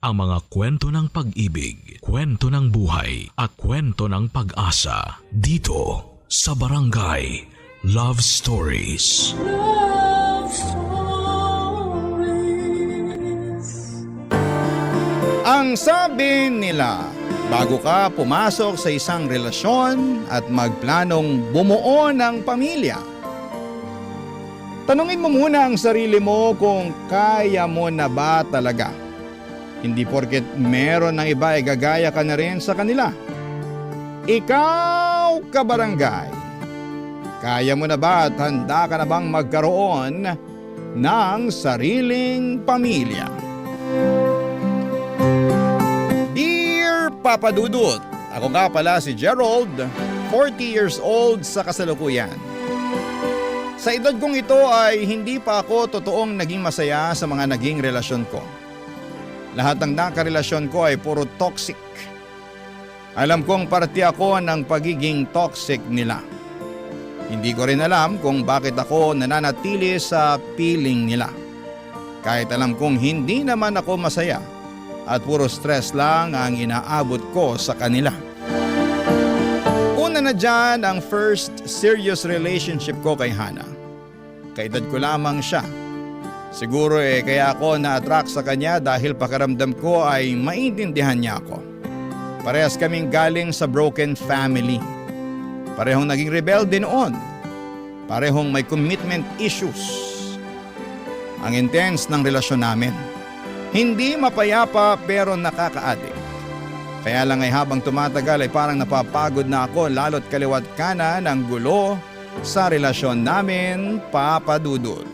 ang mga kwento ng pag-ibig, kwento ng buhay at kwento ng pag-asa dito sa Barangay Love Stories. Love Stories. Ang sabi nila, bago ka pumasok sa isang relasyon at magplanong bumuo ng pamilya, tanungin mo muna ang sarili mo kung kaya mo na ba talaga. Hindi porket meron ng iba ay gagaya ka na rin sa kanila. Ikaw, kabarangay, kaya mo na ba at handa ka na bang magkaroon ng sariling pamilya? Dear Papa Dudut, ako nga pala si Gerald, 40 years old sa kasalukuyan. Sa edad kong ito ay hindi pa ako totoong naging masaya sa mga naging relasyon ko. Lahat ng nakarelasyon ko ay puro toxic. Alam kong parte ako ng pagiging toxic nila. Hindi ko rin alam kung bakit ako nananatili sa piling nila. Kahit alam kong hindi naman ako masaya at puro stress lang ang inaabot ko sa kanila. Una na dyan ang first serious relationship ko kay Hana. Kaedad ko lamang siya. Siguro kaya ako na-attract sa kanya dahil pakiramdam ko ay maintindihan niya ako. Parehas kaming galing sa broken family. Parehong naging rebelde noon. Parehong may commitment issues. Ang intense ng relasyon namin. Hindi mapayapa pero nakaka-addict. Kaya lang ay habang tumatagal ay parang napapagod na ako lalo't kaliwat kanan ng gulo sa relasyon namin, Papa Dudut.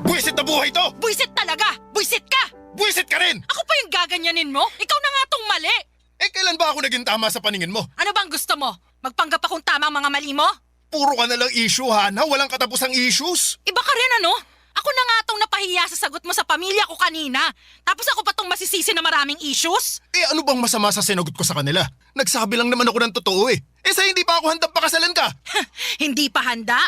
Buwisit na buhay to! Buisit talaga! Buisit ka! Buwisit ka rin! Ako pa yung gaganyanin mo? Ikaw na nga tong mali! Kailan ba ako naging tama sa paningin mo? Ano bang gusto mo? Magpanggap akong tama ang mga mali mo? Puro ka na lang issue, Hana. Walang katapusang issues. Iba ka rin ano? Ako na nga tong napahiya sa sagot mo sa pamilya ko kanina. Tapos ako pa tong masisisi na maraming issues? Ano bang masama sa sinagot ko sa kanila? Nagsabi lang naman ako ng totoo eh. Sa hindi pa ako handang pakasalan ka. Hindi pa handa?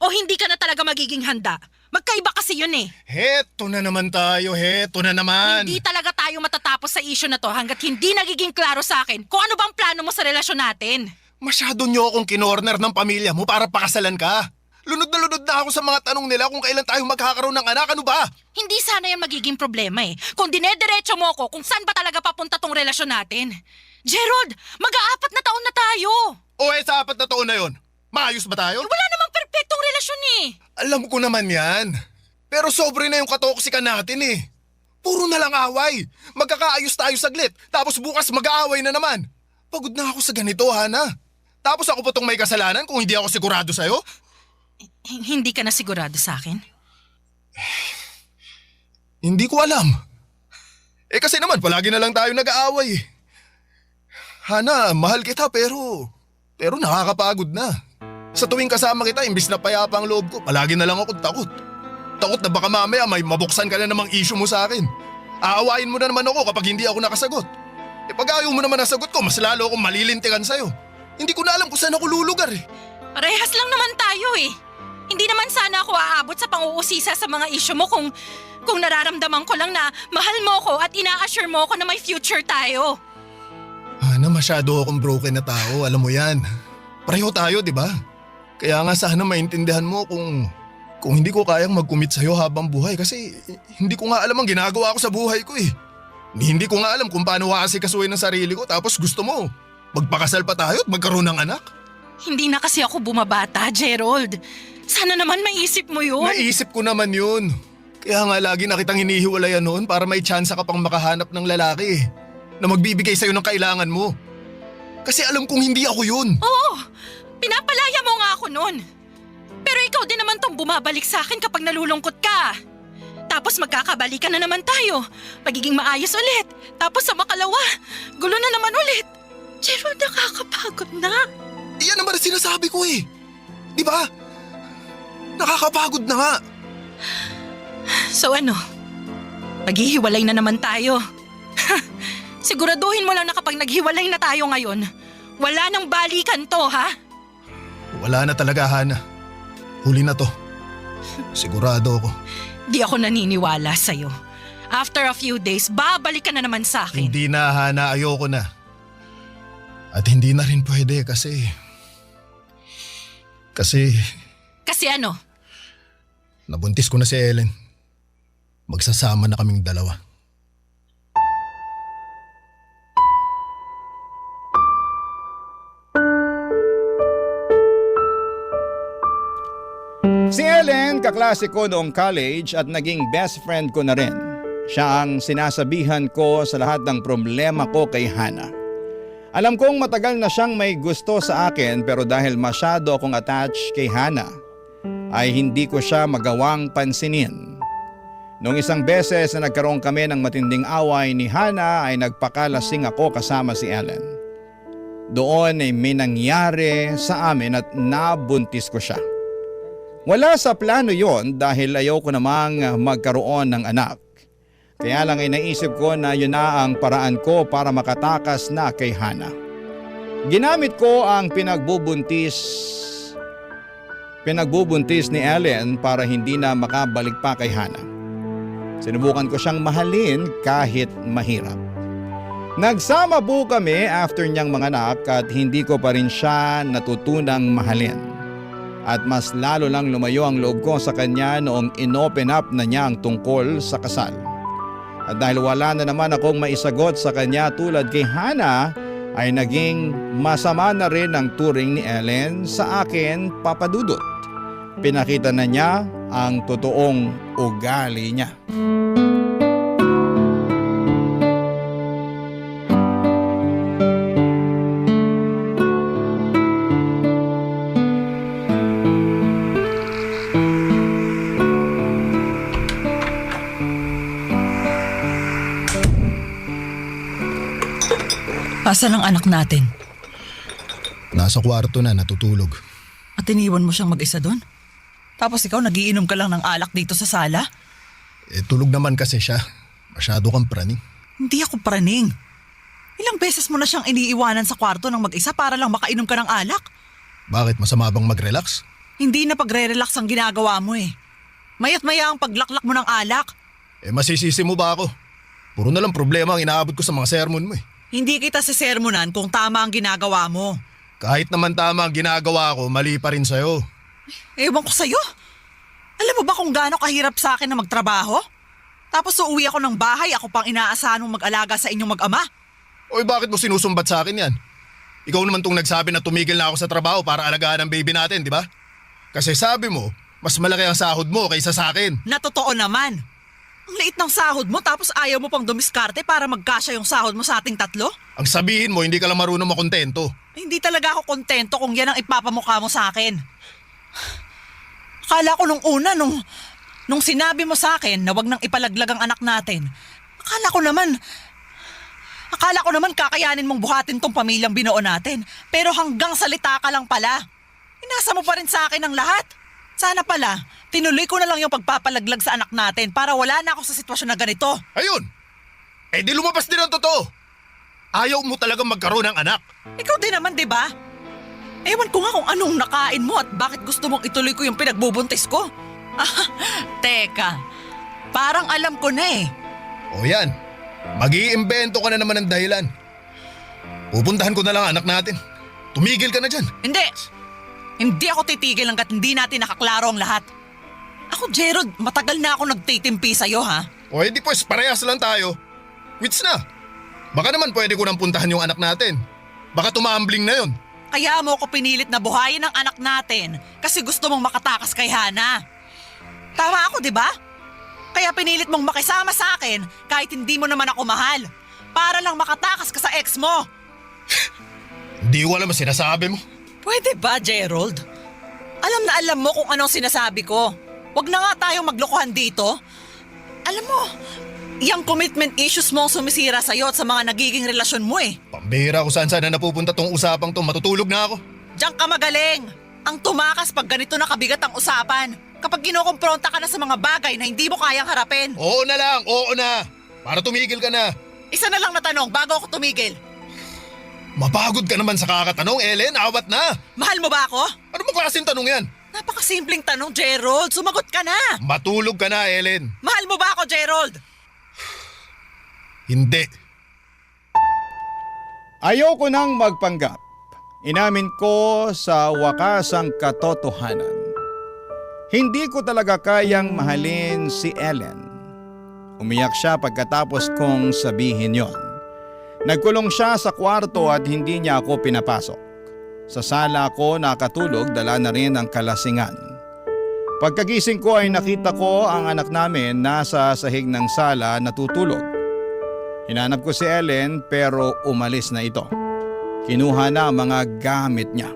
O hindi ka na talaga magiging handa? Magkaiba kasi yun eh. Heto na naman tayo, heto na naman. Hindi talaga tayo matatapos sa issue na to hanggat hindi nagiging klaro sa akin kung ano bang plano mo sa relasyon natin. Masyado niyo akong kinorner ng pamilya mo para pakasalan ka. Lunod na ako sa mga tanong nila kung kailan tayo magkakaroon ng anak, ano ba? Hindi sana yan magiging problema eh. Kung dinediretso mo ko kung saan ba talaga papunta tong relasyon natin. Gerald, mag-aapat na taon na tayo. Sa 4 na taon na yon, maayos ba tayo? Wala namang perpektong relasyon eh. Alam ko naman yan. Pero sobre na yung katoksikan natin eh. Puro na lang away. Magkakaayos tayo saglit, tapos bukas mag-aaway na naman. Pagod na ako sa ganito, Hana. Tapos ako pa tong may kasalanan kung hindi ako sigurado sa'yo? Hindi ka na sigurado sa akin? Hindi ko alam. Kasi naman palagi na lang tayo nag-aaway. Hana, mahal kita pero nakakapagod na. Sa tuwing kasama kita, imbis na payapa ang loob ko, palagi na lang ako takot. Takot na baka mamaya may mabuksan ka na namang issue mo sa akin. Aawain mo na naman ako kapag hindi ako nakasagot. Pag ayaw mo naman nasagot ko, mas lalo akong malilintikan sa'yo. Hindi ko na alam kung saan ako lulugar eh. Parehas lang naman tayo eh. Hindi naman sana ako aabot sa pang-uusisa sa mga issue mo kung nararamdaman ko lang na mahal mo ko at ina-assure mo ko na may future tayo. Hana, masyado akong broken na tao, alam mo yan. Pareho tayo, di ba? Kaya nga sana maintindihan mo kung hindi ko kayang mag-commit sa'yo habang buhay kasi hindi ko nga alam ang ginagawa ko sa buhay ko eh. Hindi ko nga alam kung paano aasikasuhin ang sarili ko tapos gusto mo, magpakasal pa tayo at magkaroon ng anak. Hindi na kasi ako bumabata, Gerald. Sana naman maisip mo yun. Naisip ko naman yun. Kaya nga lagi na kitang hinihiwalayan noon para may tsansa ka pang makahanap ng lalaki na magbibigay sa'yo ng kailangan mo. Kasi alam kong hindi ako yun. Oo, pinapalaya mo nga ako noon. Pero ikaw din naman tong bumabalik sa akin kapag nalulungkot ka. Tapos magkakabalikan na naman tayo. Magiging maayos ulit. Tapos sa makalawa, gulo na naman ulit. Gerald, nakakapagod na. Iyan naman ang sinasabi ko eh. Di ba? Nakakapagod na nga. So ano? Maghihiwalay na naman tayo. Siguraduhin mo lang na kapag naghiwalay na tayo ngayon, wala nang balikan to, ha? Wala na talaga, Hana. Huli na to. Sigurado ako. Di ako naniniwala sa'yo. After a few days, babalik ka na naman sa akin. Hindi na, Hana. Ayoko na. At hindi na rin pwede kasi... Kasi ano? Nabuntis ko na si Ellen. Magsasama na kaming dalawa. Si Ellen, kaklase ko noong college at naging best friend ko na rin. Siya ang sinasabihan ko sa lahat ng problema ko kay Hana. Alam kong matagal na siyang may gusto sa akin pero dahil masyado akong attached kay Hana, ay hindi ko siya magawang pansinin. Noong isang beses na nagkaroon kami ng matinding away ni Hana ay nagpakalasing ako kasama si Ellen. Doon ay may nangyari sa amin at nabuntis ko siya. Wala sa plano yon dahil ayaw ko namang magkaroon ng anak. Kaya lang ay naisip ko na yun na ang paraan ko para makatakas na kay Hana. Ginamit ko ang pinagbubuntis ni Ellen para hindi na makabalik pa kay Hana. Sinubukan ko siyang mahalin kahit mahirap. Nagsama po kami after niyang manganak at hindi ko pa rin siya natutunang mahalin. At mas lalo lang lumayo ang loob ko sa kanya noong inopen up na niya ang tungkol sa kasal. At dahil wala na naman akong maisagot sa kanya tulad kay Hana, ay naging masama na rin ang turing ni Ellen sa akin, Papa Dudut. Pinakita na niya ang totoong ugali niya. Asan ang anak natin? Nasa kwarto na, natutulog. At iniwan mo siyang mag-isa doon? Tapos ikaw nagiinom ka lang ng alak dito sa sala? Tulog naman kasi siya. Masyado kang praning. Hindi ako praning. Ilang beses mo na siyang iniiwanan sa kwarto ng mag-isa para lang makainom ka ng alak? Bakit, masama bang mag-relax? Hindi na pagre-relax ang ginagawa mo eh. Maya't maya ang paglaklak mo ng alak. Masisisi mo ba ako? Puro na lang problema ang inaabot ko sa mga sermon mo eh. Hindi kita sisermonan kung tama ang ginagawa mo. Kahit naman tama ang ginagawa ko, mali pa rin sa'yo. Ewan ko sa'yo. Alam mo ba kung gaano kahirap sa akin na magtrabaho? Tapos uuwi ako ng bahay, ako pang inaasahan mong mag-alaga sa inyong mag-ama. Oy, bakit mo sinusumbat sa akin yan? Ikaw naman tong nagsabi na tumigil na ako sa trabaho para alagaan ang baby natin, di ba? Kasi sabi mo, mas malaki ang sahod mo kaysa sa akin. Na totoo naman. Ang liit ng sahod mo tapos ayaw mo pang dumiskarte para magkasya yung sahod mo sa ating tatlo? Ang sabihin mo, hindi ka lang marunong makontento. Hindi talaga ako kontento kung yan ang ipapamukha mo sa akin. Akala ko nung una, nung sinabi mo sa akin na wag nang ipalaglag ang anak natin, akala ko naman kakayanin mong buhatin tong pamilyang binuo natin. Pero hanggang salita ka lang pala. Inasa mo pa rin sa akin ang lahat. Sana pala, tinuloy ko na lang yung pagpapalaglag sa anak natin para wala na ako sa sitwasyon na ganito. Ayun! Di lumabas din ang totoo. Ayaw mo talagang magkaroon ng anak. Ikaw din naman, di ba? Ewan ko nga kung anong nakain mo at bakit gusto mong ituloy ko yung pinagbubuntis ko. Teka, parang alam ko na eh. O yan, mag-iimbento ka na naman ng dahilan. Pupuntahan ko na lang anak natin. Tumigil ka na dyan. Hindi ako titigil hanggat hindi natin nakaklaro ang lahat. Ako, Gerald, matagal na ako nagtitimpi sa'yo, ha? O di pues, parehas lang tayo. Quits na. Baka naman pwede ko nang puntahan yung anak natin. Baka tumambling na yon. Kaya mo ako pinilit na buhayin ang anak natin kasi gusto mong makatakas kay Hana. Tama ako, di ba? Kaya pinilit mong makisama sa akin kahit hindi mo naman ako mahal. Para lang makatakas ka sa ex mo. Hindi ko alam ang sinasabi mo. Pwede ba, Gerald? Alam na alam mo kung anong sinasabi ko. Huwag na nga tayong maglokohan dito. Alam mo, yung commitment issues mo ang sumisira sa'yo at sa mga nagiging relasyon mo eh. Pambihira kung saan sana napupunta tong usapang to. Matutulog na ako. Diyan ka magaling. Ang tumakas pag ganito na kabigat ang usapan. Kapag kinokompronta ka na sa mga bagay na hindi mo kayang harapin. Oo na lang, oo na. Para tumigil ka na. Isa na lang na tanong bago ako tumigil. Mapagod ka naman sa kakatanong, Ellen. Awat na. Mahal mo ba ako? Ano bang klaseng tanong yan? Napakasimpleng tanong, Gerald. Sumagot ka na. Matulog ka na, Ellen. Mahal mo ba ako, Gerald? Hindi. Ayoko nang magpanggap. Inamin ko sa wakas ang katotohanan. Hindi ko talaga kayang mahalin si Ellen. Umiyak siya pagkatapos kong sabihin yon. Nagkulong siya sa kwarto at hindi niya ako pinapasok. Sa sala ako nakatulog, dala na rin ang kalasingan. Pagkagising ko ay nakita ko ang anak namin nasa sahig ng sala natutulog. Hinanap ko si Ellen pero umalis na ito. Kinuha na ang mga gamit niya.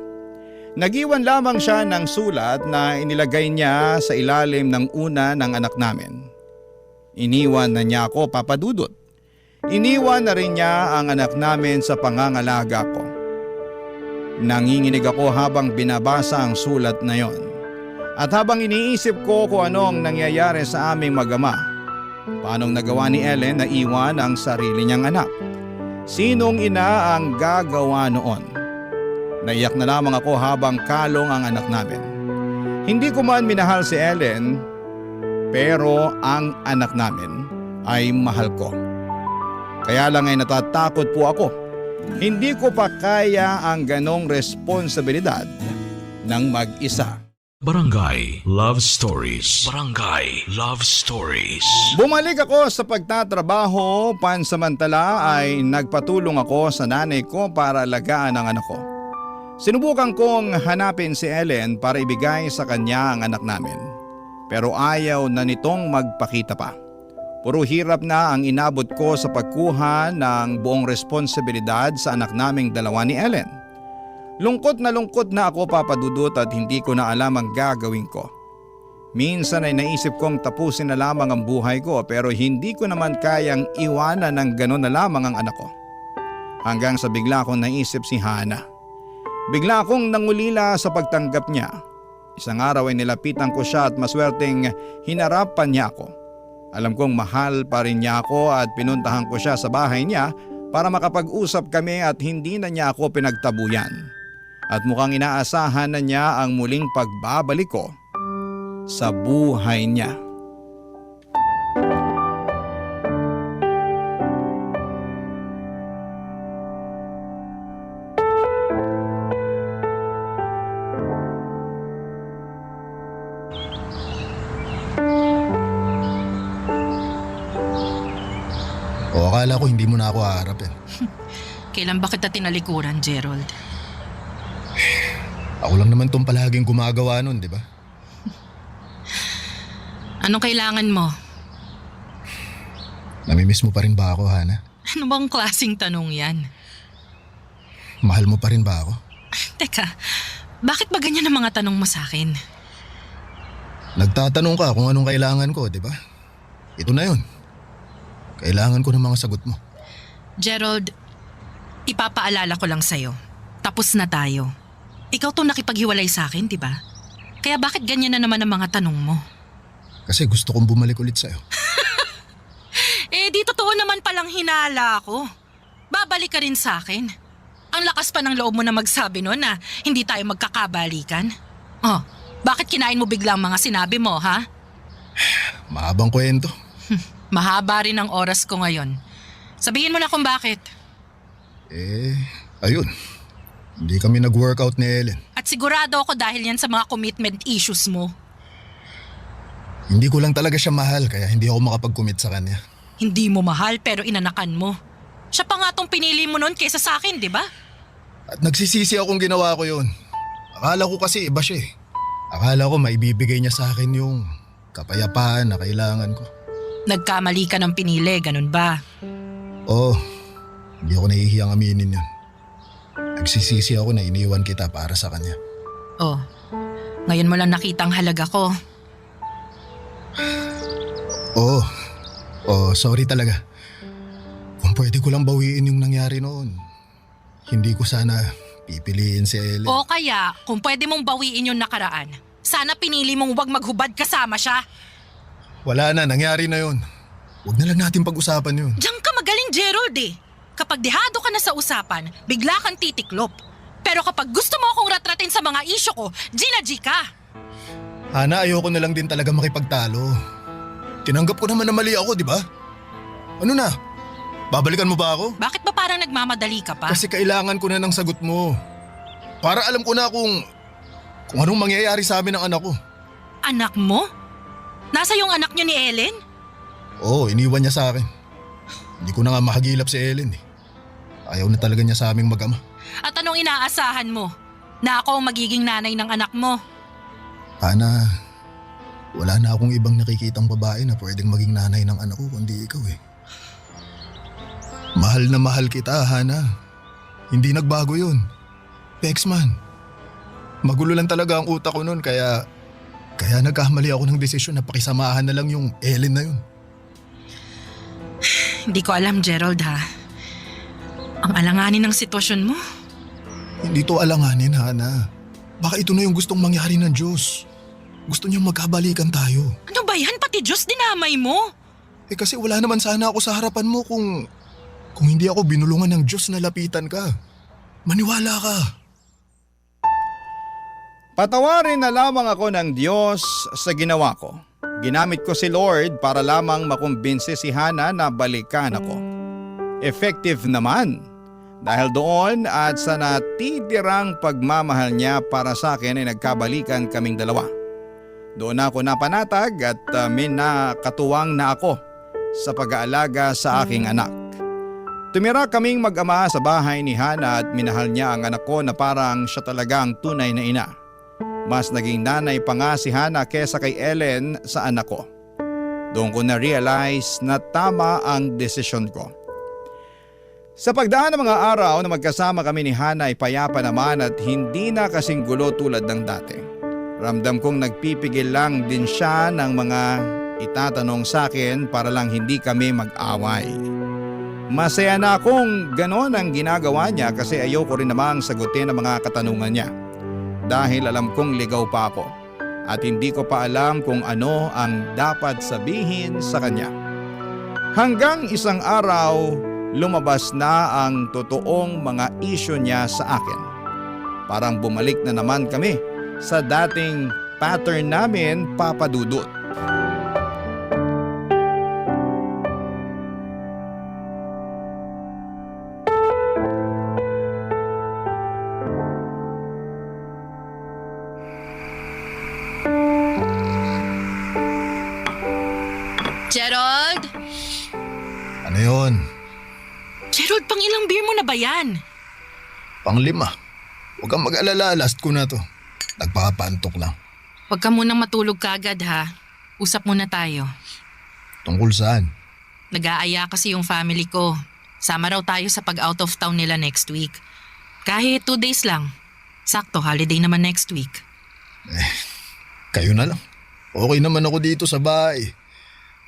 Nagiwan lamang siya ng sulat na inilagay niya sa ilalim ng una ng anak namin. Iniwan na niya ako, Papa Dudut. Iniwan na rin niya ang anak namin sa pangangalaga ko. Nanginginig ako habang binabasa ang sulat na yon. At habang iniisip ko kung ano ang nangyayari sa aming mag-ama. Paanong nagawa ni Ellen na iwan ang sarili niyang anak? Sinong ina ang gagawa noon? Naiyak na lamang ako habang kalong ang anak namin. Hindi ko man minahal si Ellen, pero ang anak namin ay mahal ko. Kaya lang ay natatakot po ako. Hindi ko pa kaya ang ganong responsibilidad ng mag-isa. Barangay Love Stories. Barangay Love Stories. Bumalik ako sa pagtatrabaho, pansamantala ay nagpatulong ako sa nanay ko para alagaan ang anak ko. Sinubukan kong hanapin si Ellen para ibigay sa kanya ang anak namin. Pero ayaw na nitong magpakita pa. Puro hirap na ang inabot ko sa pagkuha ng buong responsibilidad sa anak naming dalawa ni Ellen. Lungkot na ako, Papa Dudut, at hindi ko na alam ang gagawin ko. Minsan ay naisip kong tapusin na lamang ang buhay ko pero hindi ko naman kayang iwanan ng gano'n na lamang ang anak ko. Hanggang sa bigla akong naisip si Hana. Bigla akong nangulila sa pagtanggap niya. Isang araw ay nilapitan ko siya at maswerteng hinarapan niya ako. Alam kong mahal pa rin niya ako at pinuntahan ko siya sa bahay niya para makapag-usap kami at hindi na niya ako pinagtabuyan. At mukhang inaasahan na niya ang muling pagbabalik ko sa buhay niya. O akala ko hindi mo na ako haharapin. Kailan ba kita tinalikuran, Gerald? Ako lang naman tong palaging gumagawa nun, di ba? Anong kailangan mo? Namimiss mo pa rin ba ako, Hana? Ano bang klaseng tanong yan? Mahal mo pa rin ba ako? Teka, bakit ba ganyan ang mga tanong mo sa akin? Nagtatanong ka kung anong kailangan ko, di ba? Ito na yun. Kailangan ko ng mga sagot mo. Gerald, ipapaalala ko lang sa'yo. Tapos na tayo. Ikaw tong nakipaghiwalay sa akin, di ba? Kaya bakit ganyan na naman ang mga tanong mo? Kasi gusto kong bumalik ulit sa'yo. Di totoo naman palang hinala ako. Babalik ka rin sa akin. Ang lakas pa ng loob mo na magsabi noon na hindi tayo magkakabalikan. Oh, bakit kinain mo biglang mga sinabi mo, ha? Mahabang kwento. Mahaba rin ang oras ko ngayon. Sabihin mo na kung bakit. Ayun. Hindi kami nag-workout ni Ellen. At sigurado ako dahil yan sa mga commitment issues mo. Hindi ko lang talaga siya mahal kaya hindi ako makapag-commit sa kanya. Hindi mo mahal pero inanakan mo. Siya pa nga tong pinili mo noon kaysa sa akin, di ba? At nagsisisi akong ginawa ko yun. Akala ko kasi iba siya eh. Akala ko maibibigay niya sa akin yung kapayapaan na kailangan ko. Nagkamali ka ng pinili, ganun ba? Oo, hindi ako nahihiyang aminin yun. Nagsisisi ako na iniwan kita para sa kanya. Oh, ngayon mo lang nakita ang halaga ko. Oo, Oh, sorry talaga. Kung pwede ko lang bawiin yung nangyari noon, hindi ko sana pipiliin si Ellen. O kaya, kung pwede mong bawiin yung nakaraan, sana pinili mong wag maghubad kasama siya. Wala na, nangyari na yun. Huwag na lang natin pag-usapan yun. Diyan ka magaling, Gerald eh. Kapag dehado ka na sa usapan, bigla kang titiklop. Pero kapag gusto mo akong ratratin sa mga isyo ko, G ka. Hana, ayoko na lang din talaga makipagtalo. Tinanggap ko naman na mali ako, di ba? Ano na? Babalikan mo ba ako? Bakit ba parang nagmamadali ka pa? Kasi kailangan ko na ng sagot mo. Para alam ko na kung anong mangyayari sa amin ng anak ko. Anak mo? Nasa yung anak niyo ni Ellen? Oo, iniwan niya sa akin. Hindi ko na nga mahagilap si Ellen eh. Ayaw na talaga niya sa aming mag-ama. At anong inaasahan mo? Na ako ang magiging nanay ng anak mo? Hana, wala na akong ibang nakikitang babae na pwedeng maging nanay ng anak ko kundi ikaw eh. Mahal na mahal kita, Hana. Hindi nagbago yun. Pexman, magulo lang talaga ang utak ko noon kaya nagkamali ako ng desisyon na pakisamahan na lang yung Ellen na yun. Hindi ko alam, Gerald ha. Ang alanganin ng sitwasyon mo. Hindi to alanganin, Hana. Baka ito na yung gustong mangyari ng Diyos. Gusto niyang magkabalikan tayo. Ano ba yan? Pati Diyos dinamay mo. Eh kasi wala naman sana ako sa harapan mo kung hindi ako binulungan ng Diyos na lapitan ka. Maniwala ka. Patawarin na lamang ako ng Diyos sa ginawa ko. Ginamit ko si Lord para lamang makumbinsi si Hana na balikan ako. Effective naman. Dahil doon at sa natitirang pagmamahal niya para sa akin ay nagkabalikan kaming dalawa. Doon ako napanatag at may nakatuwang na ako sa pag-aalaga sa aking anak. Tumira kaming mag-ama sa bahay ni Hana at minahal niya ang anak ko na parang siya talagang tunay na ina. Mas naging nanay pa nga si Hana kesa kay Ellen sa anak ko. Doon ko na-realize na tama ang desisyon ko. Sa pagdaan ng mga araw na magkasama kami ni Hana ay payapa naman at hindi na kasing gulo tulad ng dati. Ramdam kong nagpipigil lang din siya ng mga itatanong sa akin para lang hindi kami mag-away. Masaya na akong ganon ang ginagawa niya kasi ayoko rin namang sagutin ang mga katanungan niya. Dahil alam kong ligaw pa ako at hindi ko pa alam kung ano ang dapat sabihin sa kanya. Hanggang isang araw, lumabas na ang totoong mga isyu niya sa akin. Parang bumalik na naman kami sa dating pattern namin, Papa Dudut. Gerald? Ano yun? Gerald, pang ilang beer mo na ba yan? Pang-5. Huwag kang mag-alala, last ko na to. Nagpapantok lang. Huwag ka munang matulog kagad ha. Usap muna tayo. Tungkol saan? Nag-aaya kasi yung family ko. Sama raw tayo sa pag-out of town nila next week. Kahit 2 days lang. Sakto, holiday naman next week. Kayo na lang. Okay naman ako dito sa bahay.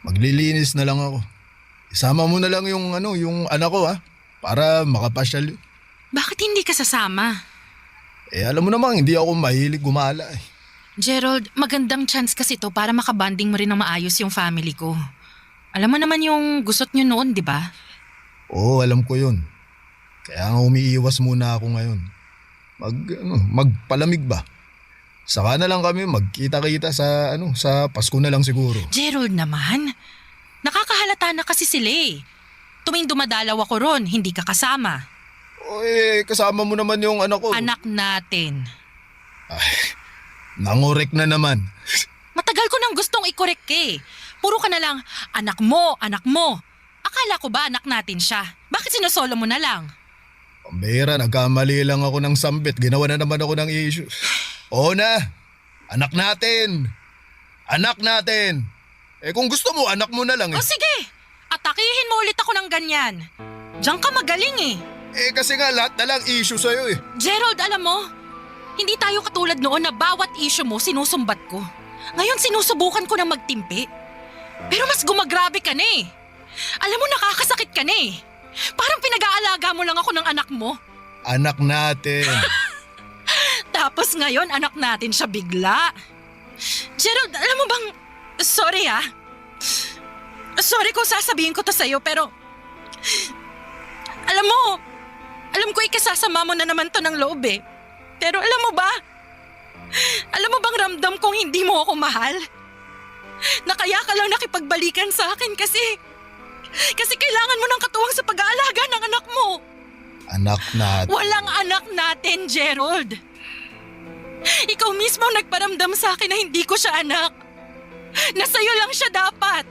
Maglilinis na lang ako. Isama mo na lang yung anak ko ha. Para makapasyal. Bakit hindi ka sasama? Alam mo namang hindi ako mahilig gumala eh. Gerald, magandang chance kasi to para makabanding mo rin ng maayos yung family ko. Alam mo naman yung gusot nyo noon, di ba? Oo, alam ko yun. Kaya nga umiiwas muna ako ngayon. Magpalamig ba? Saka na lang kami magkita-kita sa Pasko na lang siguro. Gerald naman, nakakahalata na kasi sila eh. Tuwing dumadalaw ako ron, hindi ka kasama. Kasama mo naman yung anak ko. Anak natin. Nangorek na naman. Matagal ko nang gustong i-correct eh. Puro ka na lang, anak mo, anak mo. Akala ko ba anak natin siya? Bakit sinusolo mo na lang? Pambira, nagkamali lang ako ng sambit. Ginawa na naman ako ng issue. Oo na, anak natin. Anak natin. Kung gusto mo, anak mo na lang eh. O sige, atakihin mo ulit ako ng ganyan. Diyan ka magaling eh. Kasi nga lahat na lang issue sa'yo eh. Gerald, alam mo, hindi tayo katulad noon na bawat issue mo sinusumbat ko. Ngayon sinusubukan ko na magtimpi. Pero mas gumagrabe ka na eh. Alam mo, nakakasakit ka na eh. Parang pinag-aalaga mo lang ako ng anak mo. Anak natin. Tapos ngayon, anak natin siya bigla. Gerald, alam mo bang... Sorry ah. Sorry kung sasabihin ko to sa'yo, pero... Alam ko ikasasama mo na naman to ng loob eh. Pero alam mo ba? Alam mo bang ramdam kong hindi mo ako mahal? Na kaya ka lang nakipagbalikan sa akin kasi kailangan mo ng katuwang sa pag-aalaga ng anak mo. Anak natin. Walang anak natin, Gerald. Ikaw mismo ang nagparamdam sa akin na hindi ko siya anak. Na sa'yo lang siya dapat.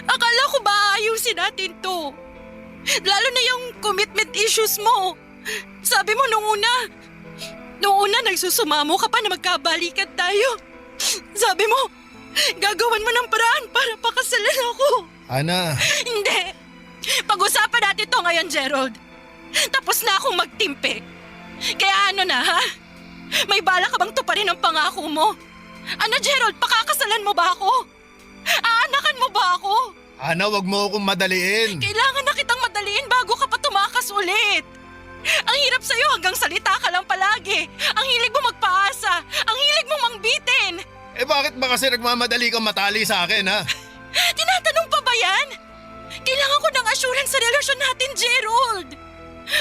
Akala ko ba ayusin natin to? Lalo na yung commitment issues mo. Sabi mo nung una nagsusumamo ka pa na magkabalikan tayo. Sabi mo, gagawan mo ng paraan para pakasalan ako. Ana, Hindi. Pag-usapan natin to ngayon, Gerald. Tapos na akong magtimpi. Kaya ano na, ha? May bala ka bang tuparin ang pangako mo? Ano, Gerald, pakakasalan mo ba ako? Aanakan mo ba ako? Ana, wag mo akong madaliin. Kailangan na kitang madaliin bago ka pa tumakas ulit. Ang hirap sa'yo hanggang salita ka lang palagi. Ang hilig mo magpaasa. Ang hilig mo mangbitin. Eh bakit ba kasi nagmamadali kang matali sa akin, ha? Tinatanong pa ba yan? Kailangan ko ng assurance sa relasyon natin, Gerald.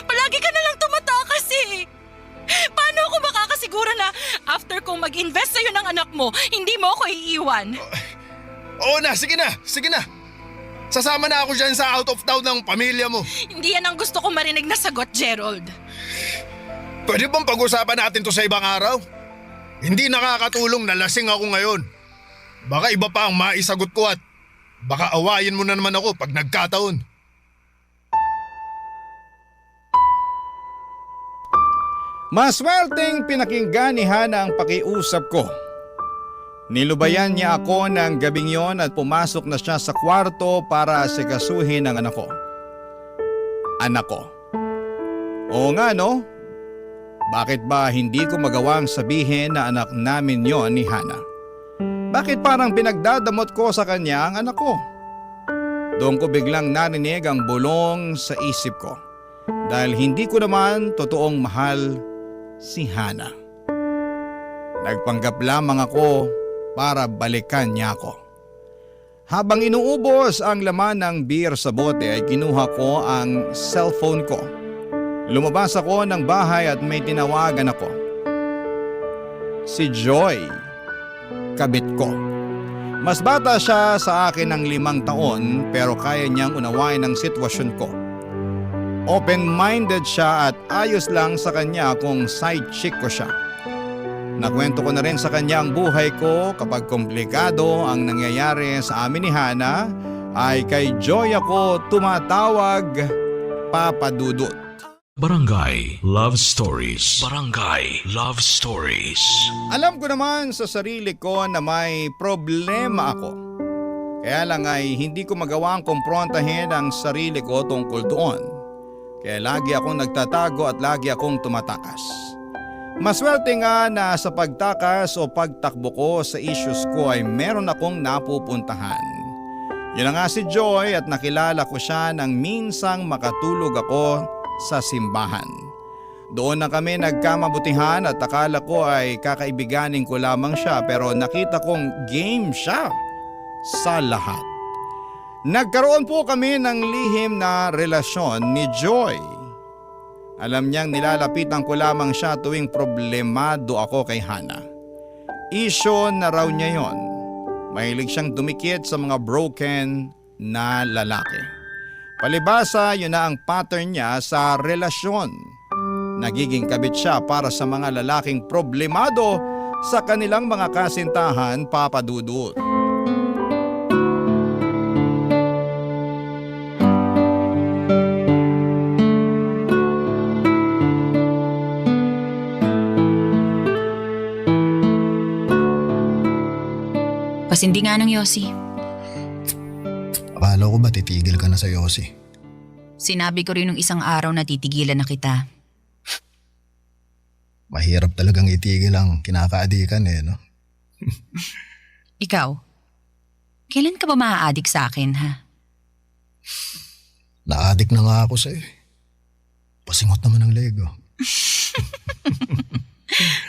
Palagi ka na lang tumatakas eh. Paano ako makakasiguro na after kong mag-invest sa'yo ng anak mo, hindi mo ako iiwan? Oo na, sige na, sige na. Sasama na ako dyan sa out of town ng pamilya mo. Hindi yan ang gusto ko marinig na sagot, Gerald. Pwede bang pag-usapan natin to sa ibang araw? Hindi nakakatulong na lasing ako ngayon. Baka iba pa ang maisagot ko at baka awayin mo na naman ako pag nagkataon. Maswerteng pinakinggan ni Hana ang pakiusap ko. Nilubayan niya ako ng gabing yon at pumasok na siya sa kwarto para asikasuhin ang anak ko. Anak ko. Oo nga no? Bakit ba hindi ko magawang sabihin na anak namin yon ni Hana? Bakit parang pinagdadamot ko sa kanya ang anak ko? Doon ko biglang narinig ang bulong sa isip ko dahil hindi ko naman totoong mahal si Hana. Nagpanggap lamang ako para balikan niya ako. Habang inuubos ang laman ng beer sa bote ay kinuha ko ang cellphone ko. Lumabas ako ng bahay at may tinawagan ako. Si Joy, kabit ko. Mas bata siya sa akin ng 5 taon pero kaya niyang unawain ang sitwasyon ko. Open-minded siya at ayos lang sa kanya kung side chick ko siya. Nakwento ko na rin sa kanya ang buhay ko kapag komplikado ang nangyayari sa amin ni Hana ay kay Joy ako tumatawag Papa Dudut. Barangay Love Stories. Barangay Love Stories. Alam ko naman sa sarili ko na may problema ako. Kaya lang ay hindi ko magawang kumprontahin ang sarili ko tungkol doon. Kaya lagi akong nagtatago at lagi akong tumatakas. Maswerte nga na sa pagtakas o pagtakbo ko sa issues ko ay meron akong napupuntahan. Yun na nga si Joy at nakilala ko siya nang minsang makatulog ako sa simbahan. Doon na kami nagkamabutihan at akala ko ay kakaibiganin ko lamang siya pero nakita kong game siya sa lahat. Nagkaroon po kami ng lihim na relasyon ni Joy. Alam niyang nilalapitan ko lamang siya tuwing problemado ako kay Hana. Isyo na raw niya yon. Mahilig siyang dumikit sa mga broken na lalaki. Palibasa yun na ang pattern niya sa relasyon. Nagiging kabit siya para sa mga lalaking problemado sa kanilang mga kasintahan, Papa Dudut. Pasindi nga ng Yossi. Akala ko ba titigil ka na sa Yossi? Sinabi ko rin nung isang araw na titigilan na kita. Mahirap talagang itigil ang kinakaadikan no? Ikaw, kailan ka ba maa-addict sa akin ha? Na-addict na nga ako sa'yo. Pasingot naman ang Lego.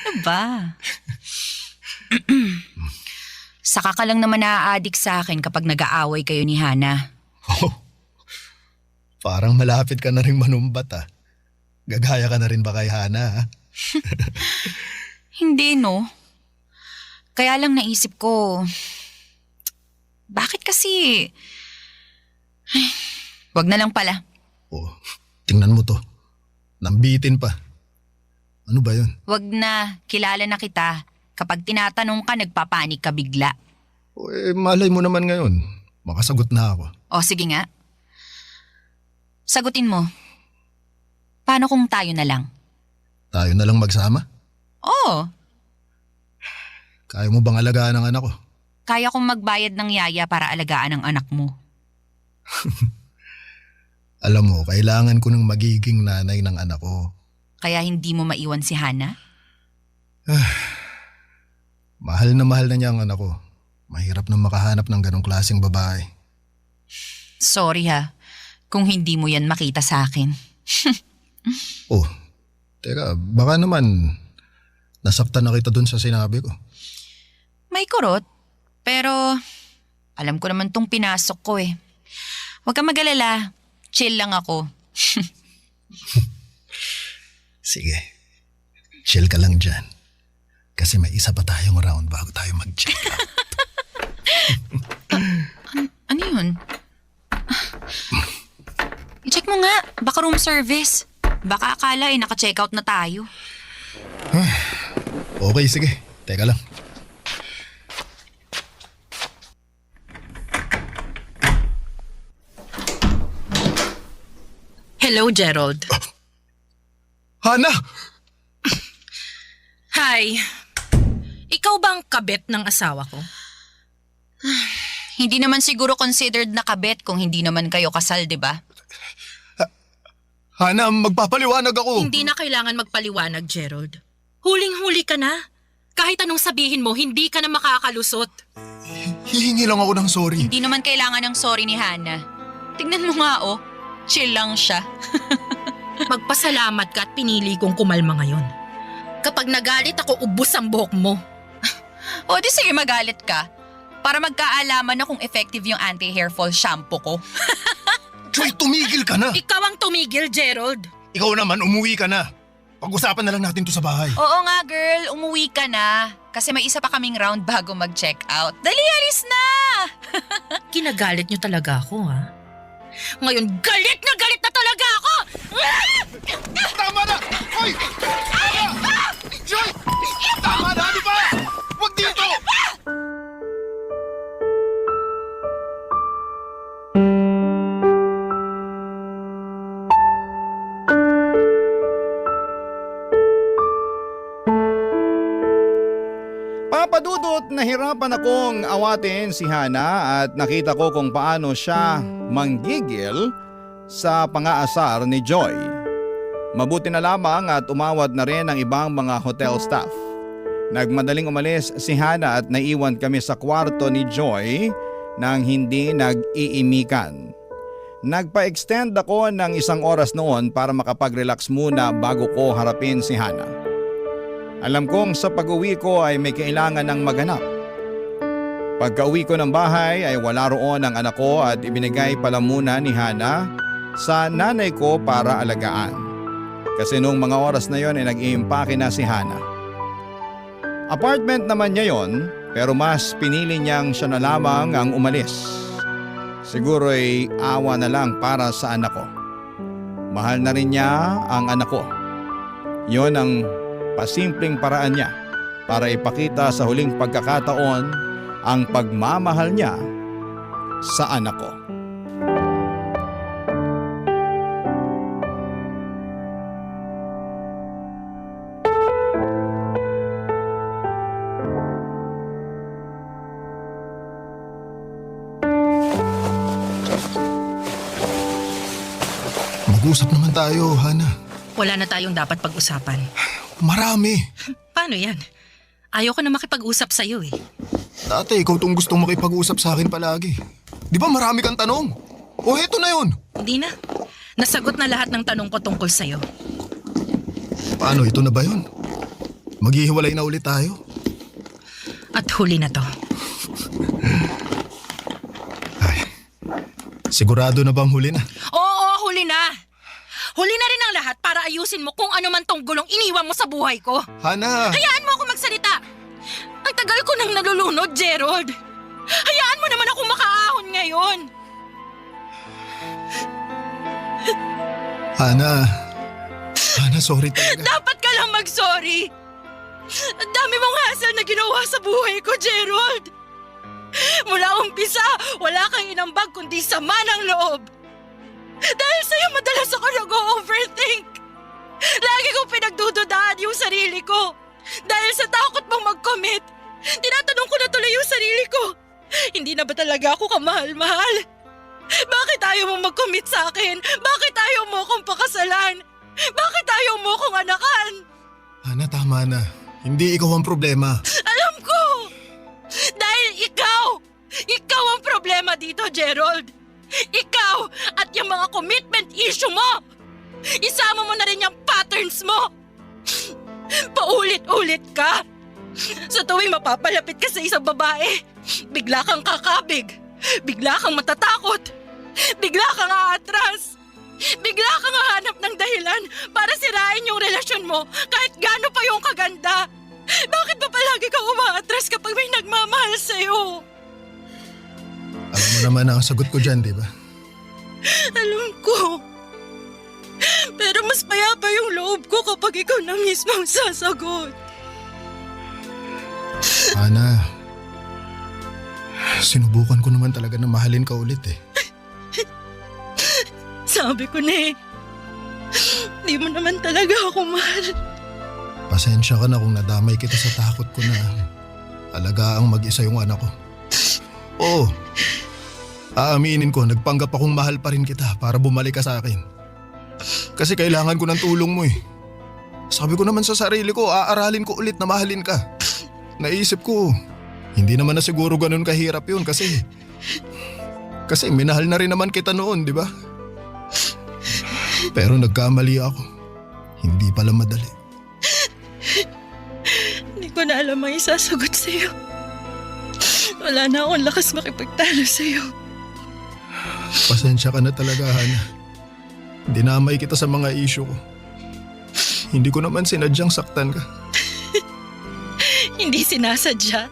Ano ba? Saka ka lang naman na-addict sa akin kapag nag-aaway kayo ni Hana. Oh, parang malapit ka na rin manumbat ah. Gagaya ka na rin ba kay Hana ha? Hindi, no? Kaya lang naisip ko, bakit kasi... Ay, wag na lang pala. Oh, tingnan mo to. Nambitin pa. Ano ba yun? Wag na, kilala na kita. Kapag tinatanong ka, nagpapanik ka bigla. Oh, malay mo naman ngayon. Makasagot na ako. O sige nga. Sagutin mo. Paano kung tayo na lang? Tayo na lang magsama? Oo, Kaya mo bang alagaan ang anak ko? kaya kong magbayad ng yaya para alagaan ang anak mo. Alam mo, kailangan ko ng magiging nanay ng anak ko. Kaya hindi mo maiwan si Hana? Mahal na niya ang anak ko. Mahirap na makahanap ng ganong klaseng babae. Sorry ha, kung hindi mo yan makita sa akin. Oh, teka, baka naman nasaktan na kita dun sa sinabi ko. May kurot, pero alam ko naman tong pinasok ko eh. Huwag kang mag-alala, chill lang ako. Sige, chill ka lang dyan. Kasi may isa pa tayong round bago tayo mag-check out. Ano yun? I-check mo nga, baka room service. Baka akala naka-check out na tayo. Okay, sige. Teka lang. Hello, Gerald. Hana! Hi. Ikaw ba ang kabet ng asawa ko? Hindi naman siguro considered na kabet kung hindi naman kayo kasal, di ba? Hana, magpapaliwanag ako. Hindi na kailangan magpaliwanag, Gerald. Huling-huli ka na. Kahit anong sabihin mo, hindi ka na makakalusot. Hihingi lang ako ng sorry. Hindi naman kailangan ng sorry ni Hana. Tignan mo nga oh, chill lang siya. Magpasalamat ka at pinili kong kumalma ngayon. Kapag nagalit ako, ubus ang buhok mo. O di sige magalit ka. Para magkaalaman na kung effective yung anti-hair fall shampoo ko. Joy, tumigil ka na. Ikaw ang tumigil, Gerald. Ikaw naman, umuwi ka na. Pag-usapan na lang natin to sa bahay. Oo nga girl, umuwi ka na. Kasi may isa pa kaming round bago mag-check out. Dali, alis na! Kinagalit niyo talaga ako, ha? Ngayon, galit na talaga ako! Tama na! Hoy! Tama! Joy! Tama na! Ano ba? Huwag dito! Papadudot, nahirapan akong awatin si Hana at nakita ko kung paano siya manggigil sa pangaasar ni Joy. Mabuti na lamang at umawat na rin ang ibang mga hotel staff. Nagmadaling umalis si Hana at naiwan kami sa kwarto ni Joy nang hindi nag-iimikan. Nagpa-extend ako ng 1 oras noon para makapag-relax muna bago ko harapin si Hana. Alam kong sa pag-uwi ko ay may kailangan ng maganap. Pagka-uwi ko ng bahay ay wala roon ang anak ko at ibinigay pala muna ni Hana sa nanay ko para alagaan. Kasi noong mga oras na yon ay nag-iimpake na si Hana. Apartment naman niya yon pero mas pinili niyang siya na lamang ang umalis. Siguro ay awa na lang para sa anak ko. Mahal na rin niya ang anak ko. Yon ang pasimpleng paraan niya para ipakita sa huling pagkakataon ang pagmamahal niya sa anak ko. Mag-usap naman tayo, Hana. Wala na tayong dapat pag-usapan. Marami. Paano yan? Ayoko na makipag-usap sa'yo eh. Dati ikaw tong gustong makipag-usap sa akin palagi. Di ba marami kang tanong? O heto na yun. Hindi na. Nasagot na lahat ng tanong ko tungkol sa'yo. Paano, ito na ba yun? Maghihiwalay na ulit tayo? At huli na to. Ay, sigurado na bang huli na? Oo, huli na. Huli na rin ang lahat para ayusin mo kung ano man tong gulong iniwan mo sa buhay ko. Hana! Hayaan mo ako magsalita. Ang tagal ko nang nalulunod, Gerald. Hayaan mo naman ako makaahon ngayon. Hana, sorry talaga. Dapat ka lang mag-sorry. Ang dami mong hassle na ginawa sa buhay ko, Gerald. Mula umpisa, wala kang inambag kundi sama ng loob. Dahil sa'yo madalas ako nag-overthink. Lagi kong pinagdududaan yung sarili ko. Dahil sa takot mong mag-commit, tinatanong ko na tuloy yung sarili ko. Hindi na ba talaga ako kamahal-mahal? Bakit ayaw mo mag-commit sa akin? Bakit ayaw mo akong pakasalan? Bakit ayaw mo akong anakan? Hana, tama na. Hindi ikaw ang problema. Alam ko! Dahil ikaw ang problema dito, Gerald. Ikaw at yung mga commitment issue mo. Isama mo na rin yung patterns mo. Paulit-ulit ka. Sa tuwing mapapalapit ka sa isang babae, bigla kang kakabig. Bigla kang matatakot. Bigla kang aatras. Bigla kang hahanap ng dahilan para sirain yung relasyon mo kahit gaano pa yung kaganda. Bakit ba palagi kang umaatras kapag may nagmamahal sa'yo? Alam mo naman ang sagot ko dyan, di ba? Alam ko. Pero mas payapa yung loob ko kapag ikaw na mismo ang sasagot. Hana, sinubukan ko naman talaga na mahalin ka ulit eh. Sabi ko na eh. Di mo naman talaga ako mahal. Pasensya ka na kung nadamay kita sa takot ko na alagaang mag-isa yung anak ko. Oo, aaminin ko, nagpanggap akong mahal pa rin kita para bumalik ka sa akin. Kasi kailangan ko ng tulong mo eh. Sabi ko naman sa sarili ko, aaralin ko ulit na mahalin ka. Naisip ko, hindi naman na siguro ganun kahirap yun kasi minahal na rin naman kita noon, di ba? Pero nagkamali ako. Hindi pala madali. Hindi ko na alam ang isasagot sa'yo. Wala na akong lakas makipagtalo sa'yo. Pasensya ka na talaga, Hana. Dinamay kita sa mga issue ko. Hindi ko naman sinadyang saktan ka. Hindi sinasadya.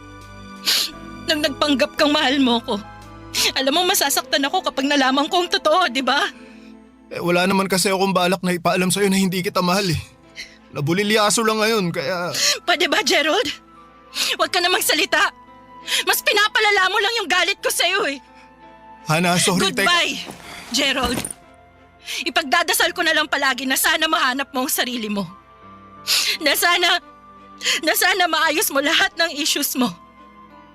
Nang nagpanggap kang mahal mo ko. Alam mo, masasaktan ako kapag nalaman ko ang totoo, di ba? Wala naman kasi akong balak na ipaalam sa'yo na hindi kita mahal eh. Nabulilyaso lang ngayon kaya… Pwede ba, Gerald? Huwag ka namang salita. Mas pinapalala mo lang yung galit ko sa'yo eh. Hana, sorry. Goodbye, Gerald. Ipagdadasal ko na lang palagi na sana mahanap mo ang sarili mo. Na sana maayos mo lahat ng issues mo.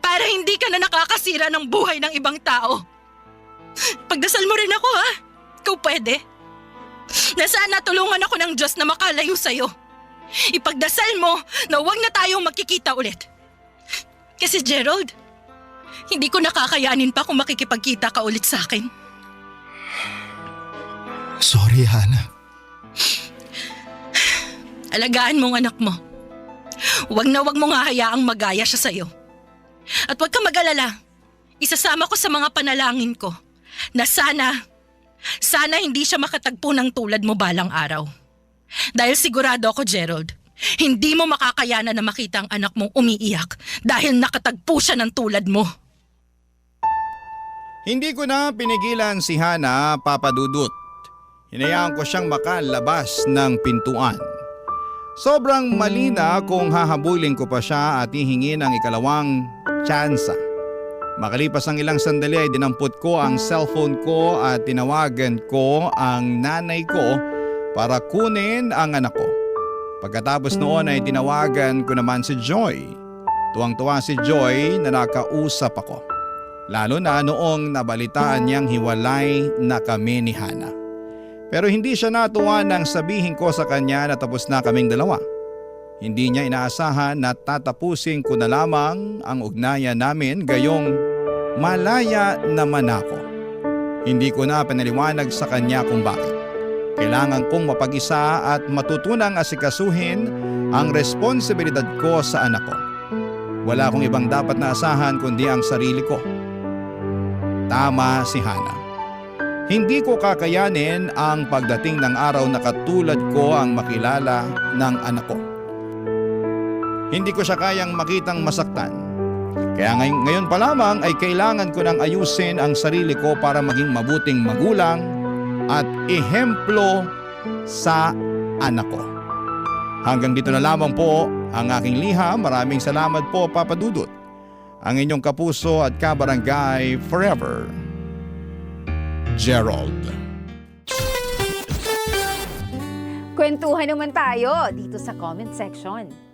Para hindi ka na nakakasira ng buhay ng ibang tao. Pagdasal mo rin ako ha. Ikaw pwede. Na sana tulungan ako ng Diyos na makalayo sa'yo. Ipagdasal mo na huwag na tayong magkikita ulit. Kasi Gerald, hindi ko nakakayanin pa kung makikipagkita ka ulit sa akin. Sorry, Hana. Alagaan mo ang anak mo. Huwag na huwag mong hahayaang magaya siya sa'yo. At huwag kang mag-alala. Isasama ko sa mga panalangin ko na sana hindi siya makatagpo ng tulad mo balang araw. Dahil sigurado ako, Gerald, hindi mo makakayanan na makita ang anak mong umiiyak dahil nakatagpo siya ng tulad mo. Hindi ko na pinigilan si Hana, Papa Dudut. Hinayaan ko siyang makalabas ng pintuan. Sobrang mali na kung hahabulin ko pa siya at hihingin ang ikalawang tsansa. Makalipas ang ilang sandali ay dinampot ko ang cellphone ko at tinawagan ko ang nanay ko para kunin ang anak ko. Pagkatapos noon ay tinawagan ko naman si Joy. Tuwang-tuwa si Joy na nakausap ako. Lalo na noong nabalitaan niyang hiwalay na kami ni Hana. Pero hindi siya natuwa nang sabihin ko sa kanya na tapos na kaming dalawa. Hindi niya inaasahan na tatapusin ko na lamang ang ugnayan namin gayong malaya naman ako. Hindi ko na pinaliwanag sa kanya kung bakit. Kailangan kong mapag-isa at matutunang asikasuhin ang responsibilidad ko sa anak ko. Wala akong ibang dapat na asahan kundi ang sarili ko. Tama si Hana. Hindi ko kakayanin ang pagdating ng araw na katulad ko ang makilala ng anak ko. Hindi ko siya kayang makitang masaktan. Kaya ngayon pa lamang ay kailangan ko nang ayusin ang sarili ko para maging mabuting magulang at ehemplo sa anak ko. Hanggang dito na lamang po ang aking liham. Maraming salamat po, Papa Dudut. Ang inyong kapuso at kabarangay forever, Gerald. Kwentuhan naman tayo dito sa comment section.